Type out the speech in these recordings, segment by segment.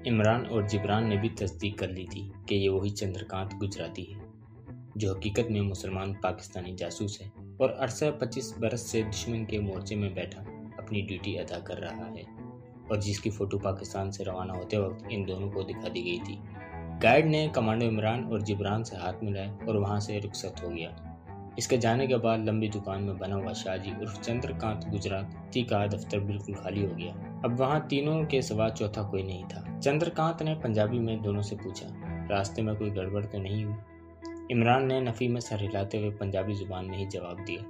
इमरान और जिब्रान ने भी तस्दीक कर ली थी कि ये वही चंद्रकांत गुजराती है जो हकीकत में मुसलमान पाकिस्तानी जासूस है और अरसा 25 बरस से दुश्मन के मोर्चे में बैठा अपनी ड्यूटी अदा कर रहा है और जिसकी फ़ोटो पाकिस्तान से रवाना होते वक्त इन दोनों को दिखा दी गई थी। गाइड ने कमांडो इमरान और जिब्रान से हाथ मिलाया और वहाँ से रुखसत हो गया। इसके जाने के बाद लंबी दुकान में बना हुआ शाहजी उर्फ चंद्रकांत गुजराती का दफ्तर बिल्कुल खाली हो गया। अब वहाँ तीनों के सिवा चौथा कोई नहीं था। चंद्रकांत ने पंजाबी में दोनों से पूछा, रास्ते में कोई गड़बड़ तो नहीं हुई? इमरान ने नफ़ी में सर हिलाते हुए पंजाबी जुबान में ही जवाब दिया,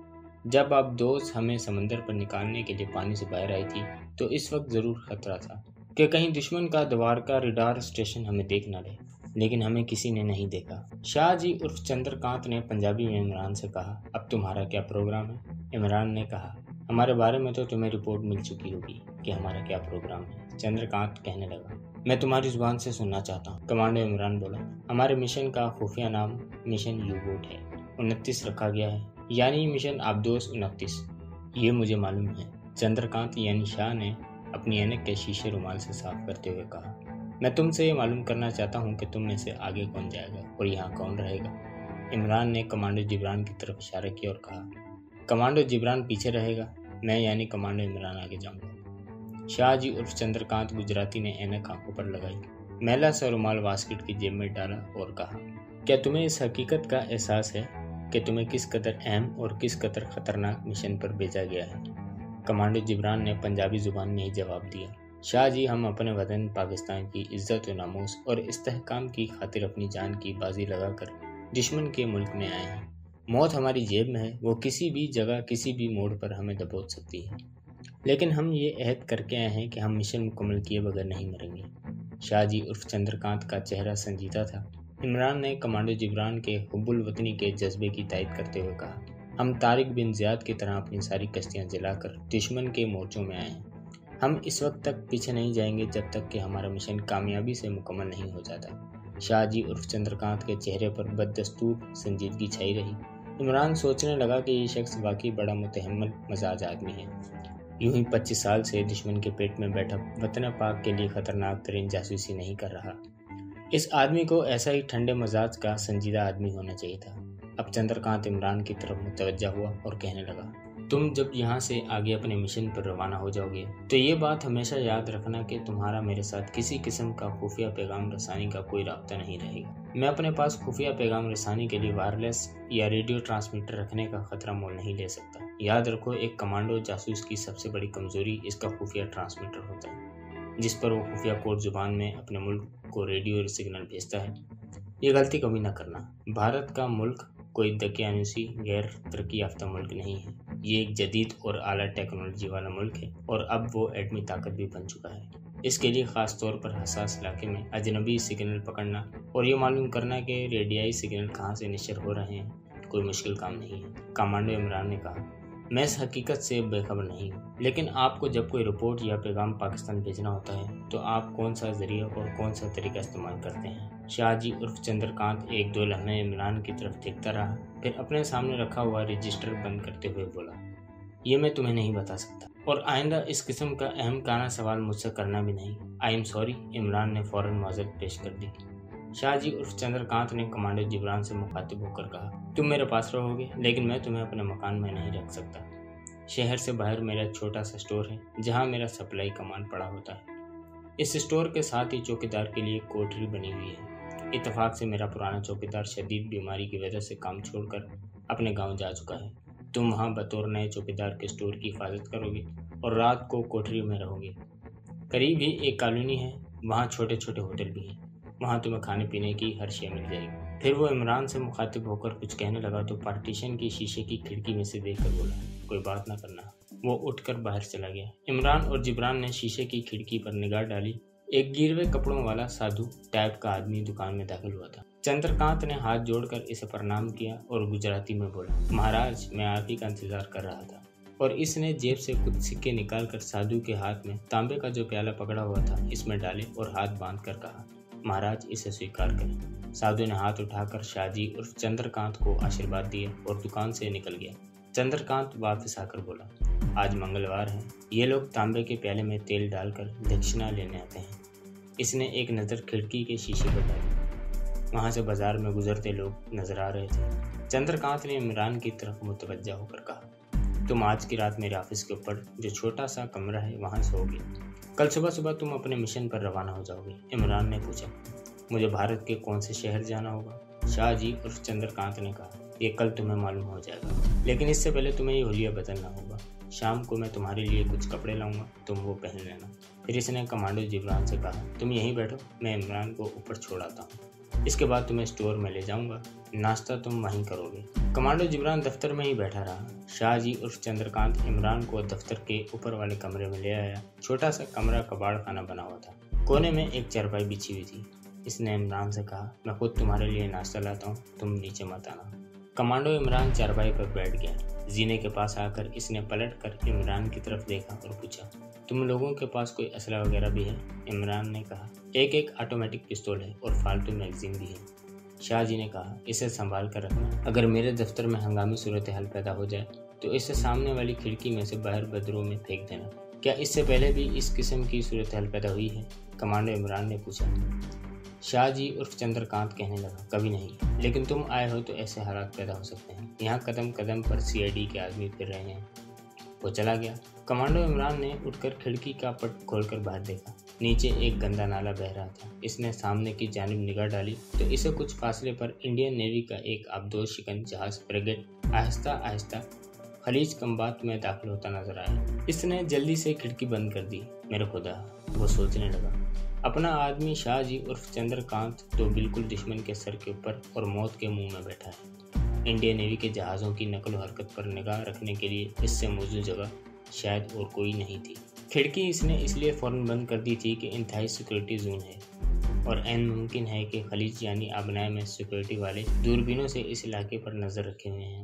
जब आप दोस्त हमें समंदर पर निकालने के लिए पानी से बाहर आई थी तो इस वक्त ज़रूर खतरा था कि कहीं दुश्मन का द्वारका रडार स्टेशन हमें देख न ले, लेकिन हमें किसी ने नहीं देखा। शाहजी उर्फ चंद्रकांत ने पंजाबी में इमरान से कहा, अब तुम्हारा क्या प्रोग्राम है? इमरान ने कहा, हमारे बारे में तो तुम्हें रिपोर्ट मिल चुकी होगी कि हमारा क्या प्रोग्राम है। चंद्रकांत कहने लगा, मैं तुम्हारी जुबान से सुनना चाहता हूँ। कमांडो इमरान बोला, हमारे मिशन का खुफिया नाम मिशन यू बोट है, 29 रखा गया है, यानी मिशन आबदोस 29। ये मुझे मालूम है। चंद्रकांत यानी शाह ने अपनी ऐनक के शीशे रुमाल से साफ करते हुए कहा, मैं तुमसे ये मालूम करना चाहता हूँ कि तुम में से आगे कौन जाएगा और यहाँ कौन रहेगा? इमरान ने कमांडो जिब्रान की तरफ इशारा किया और कहा, कमांडो जिब्रान पीछे रहेगा, मैं यानी कमांडो इमरान आगे जाऊँगा। शाहजी उर्फ चंद्रकांत गुजराती ने ऐनक आंखों पर लगाई, मैला सा रुमाल वास्केट की जेब में डाला और कहा, क्या तुम्हें इस हकीकत का एहसास है कि तुम्हें किस कदर अहम और किस कदर खतरनाक मिशन पर भेजा गया है? कमांडो जिब्रान ने पंजाबी जुबान में ही जवाब दिया, शाहजी, हम अपने वतन पाकिस्तान की इज्जत व नामूस और इस्तेहकाम की खातिर अपनी जान की बाजी लगाकर दुश्मन के मुल्क में आए हैं। मौत हमारी जेब में है, वो किसी भी जगह किसी भी मोड़ पर हमें दबोच सकती है, लेकिन हम ये अहद करके आए हैं कि हम मिशन मुकम्मल किए बगैर नहीं मरेंगे। शाहजी उर्फ चंद्रकांत का चेहरा संजीदा था। इमरान ने कमांडो जिब्रान के हुब्बुल वतनी के जज्बे की तायद करते हुए कहा, हम तारिक बिन ज़ियाद की तरह अपनी सारी कश्तियाँ जलाकर दुश्मन के मोर्चों में आए हैं। हम इस वक्त तक पीछे नहीं जाएंगे जब तक कि हमारा मिशन कामयाबी से मुकम्मल नहीं हो जाता। शाहजी उर्फ चंद्रकांत के चेहरे पर बददस्तूर संजीदगी छाई रही। इमरान सोचने लगा कि ये शख्स वाकई बड़ा मुतहम्मल मजाज आदमी है। यूं ही 25 साल से दुश्मन के पेट में बैठा वतन पाक के लिए खतरनाक तरीन जासूसी नहीं कर रहा। इस आदमी को ऐसा ही ठंडे मजाज का संजीदा आदमी होना चाहिए था। अब चंद्रकांत इमरान की तरफ मुतवज्जा हुआ और कहने लगा, तुम जब यहाँ से आगे अपने मिशन पर रवाना हो जाओगे तो ये बात हमेशा याद रखना कि तुम्हारा मेरे साथ किसी किस्म का खुफिया पैगाम रसानी का कोई राब्ता नहीं रहेगा। मैं अपने पास खुफिया पैगाम रसानी के लिए वायरलेस या रेडियो ट्रांसमीटर रखने का खतरा मोल नहीं ले सकता। याद रखो, एक कमांडो जासूस की सबसे बड़ी कमजोरी इसका खुफिया ट्रांसमीटर होता है, जिस पर वो खुफिया कोड जुबान में अपने मुल्क को रेडियो सिग्नल भेजता है। ये गलती कभी ना करना। भारत का मुल्क कोई दकियानुसी गैर तरक्की याफ्ता मुल्क नहीं है। ये एक जदीद और आला टेक्नोलॉजी वाला मुल्क है और अब वो एटमी ताकत भी बन चुका है। इसके लिए ख़ास तौर पर हसास इलाके में अजनबी सिग्नल पकड़ना और ये मालूम करना कि रेडियाई सिग्नल कहाँ से नशर हो रहे हैं कोई मुश्किल काम नहीं है। कमांडो इमरान ने कहा, मैं इस हकीकत से बेखबर नहीं हूँ, लेकिन आपको जब कोई रिपोर्ट या पैगाम पाकिस्तान भेजना होता है तो आप कौन सा जरिया और कौन सा तरीका इस्तेमाल करते हैं? शाहजी उर्फ चंद्रकांत एक दो लम्हे इमरान की तरफ देखता रहा, फिर अपने सामने रखा हुआ रजिस्टर बंद करते हुए बोला, ये मैं तुम्हें नहीं बता सकता और आइंदा इस किस्म का अहम काना सवाल मुझसे करना भी नहीं। I am sorry. इमरान ने फौरन माजरत पेश कर दी। शाहजी उर्फ चंद्रकांत ने कमांडो जिब्रान से मुखातिब होकर कहा, तुम मेरे पास रहोगे, लेकिन मैं तुम्हें अपने मकान में नहीं रख सकता। शहर से बाहर मेरा एक छोटा सा स्टोर है जहाँ मेरा सप्लाई कमान पड़ा होता है। इस स्टोर के साथ ही चौकीदार के लिए कोठरी बनी हुई है। इत्तेफाक से मेरा पुराना चौकीदार शदीद बीमारी की वजह से काम छोड़कर अपने गांव जा चुका है। तुम वहां बतौर नए चौकीदार के स्टोर की हिफाजत करोगे और रात को कोठरी में रहोगे। करीब ही एक कॉलोनी है, वहाँ छोटे छोटे होटल भी हैं, वहाँ तुम्हें खाने पीने की हर शय मिल जाएगी। फिर वो इमरान से मुखातिब होकर कुछ कहने लगा तो पार्टीशन की शीशे की खिड़की में से देखकर बोला, कोई बात ना करना। वो उठकर बाहर चला गया। इमरान और जिब्रान ने शीशे की खिड़की पर निगाह डाली। एक गिरवे कपड़ों वाला साधु टाइप का आदमी दुकान में दाखिल हुआ था। चंद्रकांत ने हाथ जोड़कर इसे प्रणाम किया और गुजराती में बोला, महाराज, मैं आप ही का इंतजार कर रहा था। और इसने जेब से कुछ सिक्के निकालकर साधु के हाथ में तांबे का जो प्याला पकड़ा हुआ था इसमें डाले और हाथ बांध कर कहा, महाराज, इसे स्वीकार करें। साधु ने हाथ उठाकर शाहजी उर्फ चंद्रकांत को आशीर्वाद दिया और दुकान से निकल गया। चंद्रकांत वापस आकर बोला, आज मंगलवार है, ये लोग तांबे के प्याले में तेल डालकर दक्षिणा लेने आते हैं। इसने एक नज़र खिड़की के शीशे पर डाली। वहाँ से बाजार में गुजरते लोग नजर आ रहे थे। चंद्रकांत ने इमरान की तरफ मुतवज्जा होकर कहा, तुम आज की रात मेरे ऑफिस के ऊपर जो छोटा सा कमरा है वहाँ सोओगे। कल सुबह सुबह तुम अपने मिशन पर रवाना हो जाओगे। इमरान ने पूछा, मुझे भारत के कौन से शहर जाना होगा? शाहजी उर्फ चंद्रकांत ने कहा, ये कल तुम्हें मालूम हो जाएगा, लेकिन इससे पहले तुम्हें ये हुलिया बदलना होगा। शाम को मैं तुम्हारे लिए कुछ कपड़े लाऊंगा, तुम वो पहन लेना। फिर इसने कमांडो जिब्रान से कहा, तुम यहीं बैठो, मैं इमरान को ऊपर छोड़ाता हूँ। इसके बाद तुम्हें स्टोर में ले जाऊंगा, नाश्ता तुम वहीं करोगे। कमांडो जिब्रान दफ्तर में ही बैठा रहा। शाहजी उर्फ चंद्रकांत इमरान को दफ्तर के ऊपर वाले कमरे में ले आया। छोटा सा कमरा कबाड़ खाना बना हुआ था। कोने में एक चारपाई बिछी हुई थी। इसने इमरान से कहा, मैं खुद तुम्हारे लिए नाश्ता लाता हूँ, तुम नीचे मत आना। कमांडो इमरान चारपाई पर बैठ गया। जीने के पास आकर इसने पलट कर इमरान की तरफ देखा और पूछा, तुम लोगों के पास कोई असला वगैरह भी है? इमरान ने कहा, एक ऑटोमेटिक पिस्तौल है और फालतू मैगजीन भी है। शाहजी ने कहा, इसे संभाल कर रखना, अगर मेरे दफ्तर में हंगामी सूरत हाल पैदा हो जाए तो इसे सामने वाली खिड़की में से बाहर बदरों में फेंक देना। क्या इससे पहले भी इस किस्म की सूरत हाल पैदा हुई है? कमांडो इमरान ने पूछा। शाहजी उर्फ चंद्रकांत कहने लगा, कभी नहीं, लेकिन तुम आए हो तो ऐसे हालात पैदा हो सकते हैं। यहाँ कदम कदम पर सीआईडी के आदमी फिर रहे हैं। वो चला गया। कमांडो इमरान ने उठकर खिड़की का पट खोलकर बाहर देखा। नीचे एक गंदा नाला बह रहा था। इसने सामने की जानिब निगाह डाली तो इसे कुछ फासले पर इंडियन नेवी का एक आबदोश शिकन जहाज फ्रिगेट आहिस्ता आहिस्ता खलीज कम्बात में दाखिल होता नजर आया। इसने जल्दी से खिड़की बंद कर दी। मेरे खुदा, वो सोचने लगा, अपना आदमी शाहजी उर्फ चंद्रकांत तो बिल्कुल दुश्मन के सर के ऊपर और मौत के मुंह में बैठा है। इंडियन नेवी के जहाज़ों की नकल हरकत पर निगाह रखने के लिए इससे मौजूद जगह शायद और कोई नहीं थी। खिड़की इसने इसलिए फ़ौरन बंद कर दी थी कि इंतहाई सिक्योरिटी जोन है और ऐन मुमकिन है कि खलीज यानी आबनाए में सिक्योरिटी वाले दूरबीनों से इस इलाके पर नज़र रखे हुए हैं।